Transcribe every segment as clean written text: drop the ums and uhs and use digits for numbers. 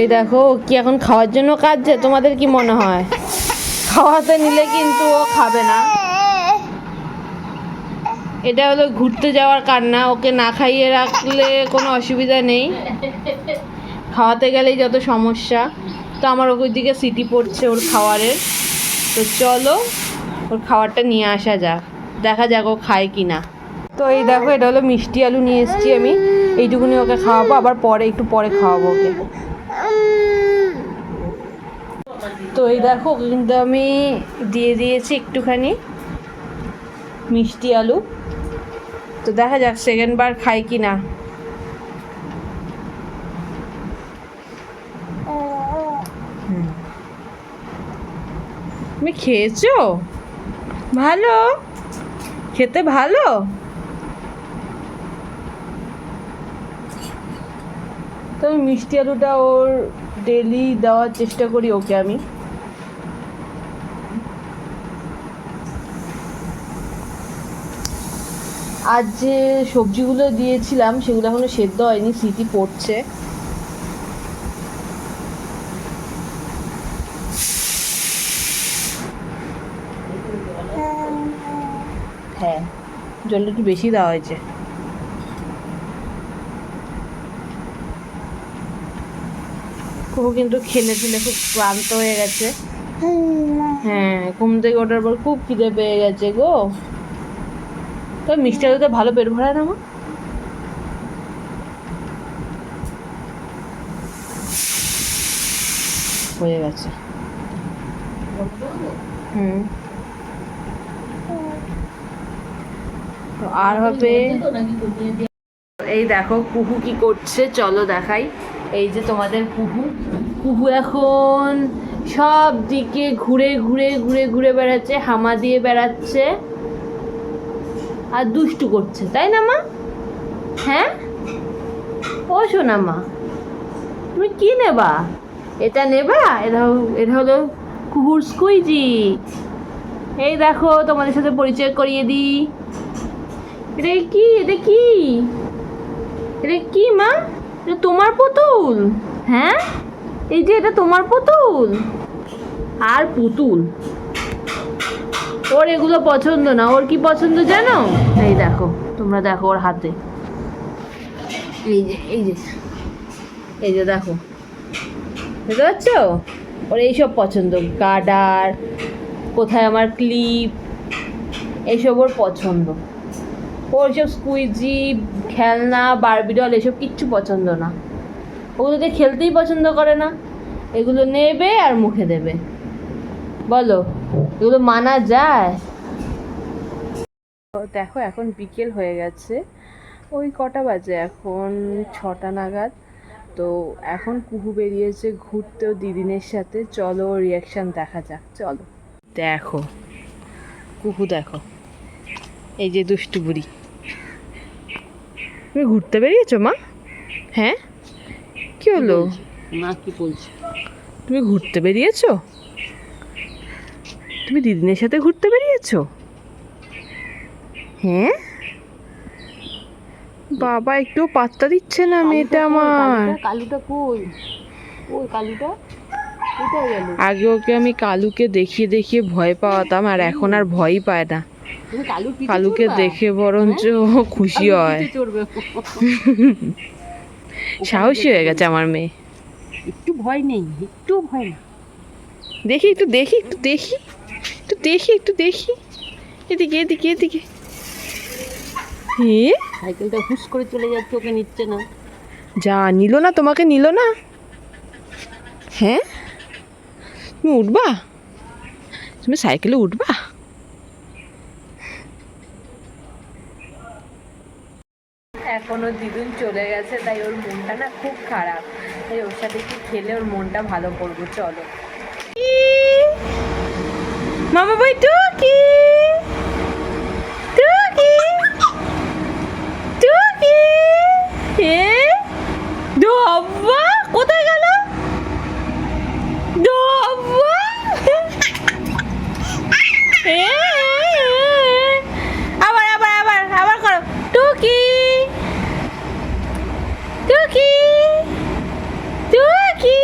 এই দেখো কি এখন খাওয়ার জন্য কাঁদছে, তোমাদের কি মনে হয়? খাওয়াতে নিলে কিন্তু ও খাবে না। এটা হলো ঘুরতে যাওয়ার কান্না, ওকে না খাইয়ে রাখলে কোনো অসুবিধা নেই, খাওয়াতে গেলেই যত সমস্যা। তো আমার ওর দিকে সিটি পড়ছে ওর খাওয়ারের, তো চলো ওর খাবারটা নিয়ে আসা যাক, দেখা যাক ও খায় কি না। তো এই দেখো এটা হলো মিষ্টি আলু নিয়ে এসেছি আমি, এইটুকুনি ওকে খাওয়াবো, আবার পরে একটু পরে খাওয়াবো ওকে। তো এই দেখো ওকে কিন্তু আমি দিয়ে দিয়েছি একটুখানি মিষ্টি আলু, তো দেখা যাক সেকেন্ড বার খাই কি না। তুমি খেয়েছো? ভালো খেতে, ভালো। তো আমি মিষ্টি আলুটা ওর ডেলি দেওয়ার চেষ্টা করি ওকে আমি। আজ যে সবজিগুলো দিয়েছিলাম সেগুলো এখনো সেদ্ধ হয়নি, সিটি পড়ছে। হ্যাঁ, জলটা একটু বেশি দেওয়া হয়েছে। কুহু কিন্তু খেলে খেলে খুব ক্লান্ত হয়ে গেছে। হ্যাঁ, ঘুম থেকে ওঠার পর খুব খিদে পেয়ে গেছে গো। তো মিষ্টি আলুতে ভালো পেট ভরায় না মা? হয়ে গেছে। তো আর হবে। এই দেখো কুহু কি করছে, চলো দেখাই। এই যে তোমাদের কুহু, কুহু এখন সব দিকে ঘুরে ঘুরে ঘুরে ঘুরে বেড়াচ্ছে, হামা দিয়ে বেড়াচ্ছে আর দুষ্টু করছে, তাই না মা? হ্যাঁ ও শোনা মা, তুমি কি নেবা? এটা নেবা? এটা হলো কুহুর স্কুইজি। এই দেখো তোমাদের সাথে পরিচয় করিয়ে দিই। এটা কি? এটা কি? এটা কি মা? এটা তোমার পুতুল? হ্যাঁ, এই যে এটা তোমার পুতুল। আর পুতুল ওর এগুলো পছন্দ না, ওর কি পছন্দ জানো? এই দেখো, তোমরা দেখো ওর হাতে, এই যে এই যে এই যে দেখো, বুঝতে পারছো? ওর এইসব পছন্দ, গার্ডার, কোথায় আমার ক্লিপ, এইসব ওর পছন্দ। ওর সব স্কুইজি, খেলনা, বারবি ডল এসব কিচ্ছু পছন্দ না, ওগুলোতে খেলতেই পছন্দ করে না। এগুলো নেবে আর মুখে দেবে, বলো এগুলো মানা যায়? দেখো এখন বিকেল হয়ে গেছে, ওই কটা বাজে এখন, 6টা নাগাদ। তো এখন কুহু বেরিয়েছে ঘুরতেও দিদিনের সাথে, চলো রিয়াকশান দেখা যাক। চলো দেখো কুহু, দেখো এই যে দুষ্টু বুড়ি, তুমি ঘুরতে বেরিয়েছো মা? হ্যাঁ, কি হলো মা? কি বলছো? তুমি ঘুরতে বেরিয়েছো? তুমি দিদিনের সাথে ঘুরতে বেরিয়েছো? হ্যাঁ, বাবা একটু পাত্তা দিচ্ছে না মেয়েটা আমার। কালুটা কই? ওই কালুটা কোথায় গেল? আগে ওকে আমি কালুকে দেখিয়ে দেখিয়ে ভয় পাওয়াতাম, আর এখন আর ভয়ই পায় না। তুমি কালুর পিঠে কালুকে চড়বা? দেখে বরঞ্চ ও খুশি কালুর হয়। পিঠে চড়বে। সাহসী হয়ে গেছে আমার মেয়ে। একটু ভয় নেই, একটু ভয় না। দেখি একটু দেখি, একটু দেখি, একটু দেখি, একটু দেখি, এদিকে এদিকে এদিকে। সাইকেলটা হুস করে চলে যাচ্ছে, ওকে নিচ্ছে না। যা নিল না, তোমাকে নিল না? হ্যাঁ, তুমি উঠবা? তুমি সাইকেলে উঠবা? এখনো দিদুন চলে গেছে, তাই ওর মনটা না খুব খারাপ, তাই ওর সাথে একটু খেলে ওর মনটা ভালো করবো। চলো মামা ভাই, টুকি টুকি টুকি, ডব্বা কোথায় গেল? ডব্বা আবার আবার আবার আবার করো, টুকি টুকি টুকি।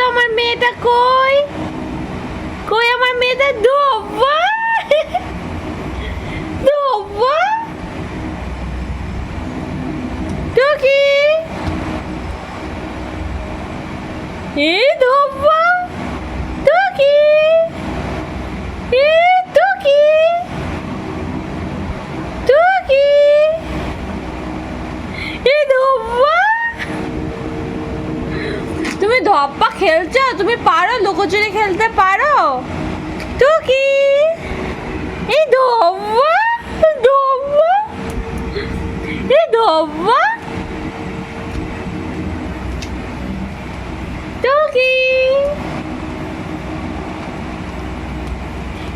আমার মেয়েটা কই? কই আমার মেয়েটা? ধোবা ধোবা টুকি, এই ধোবা টুকি, এই টুকি, টুকি, এই ধোবা। তুমি ধপ্পা খেলছো? তুমি পারো লুকোচুরি খেলতে পারো? টুকি, এই ধোবা ধোবা, এই ধোবা টুকি,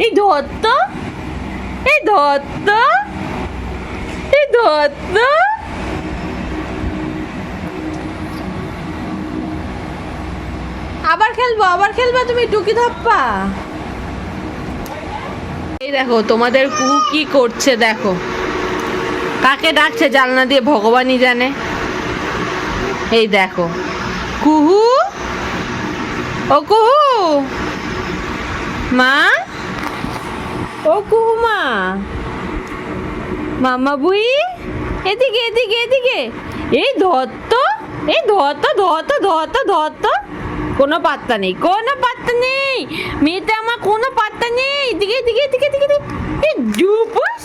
এই ধত্ত, এই ধত্ত, এই ধত্ত। আবার খেলবো, আবার খেলবা তুমি টুকি ধপ্পা? এই দেখো তোমাদের কুহু কি করছে, দেখো কাকে ডাকছে জানলা দিয়ে ভগবানই জানে। এই দেখো কুহু, ও কুহু মা, ও কুহু মা, মামা বুই, এদিকে এদিকে এদিকে। এই ধত্ত, এই ধত্ত ধত্ত ধত্ত ধত্ত, কোনো পাত্তা নেই, কোনো পাত্তা নেই, মেয়েটা আমার কোনো পাত্তা নেই। এদিকে এদিকে এদিকে এদিকে, এই জুপুস,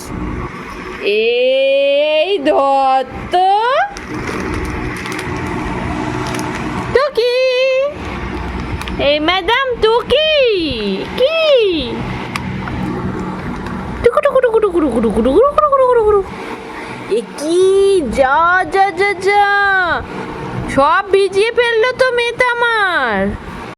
এই ধত্ত টুকি, এই ম্যাডাম টুকি, কি টুকু টুকু টুকু টুকু টুকু টুকু টুকু টুকু টুকু টুকু টুকু। এ কি, যা যা যা যা, সব ভিজিয়ে ফেললো তো মেয়েটা আমার।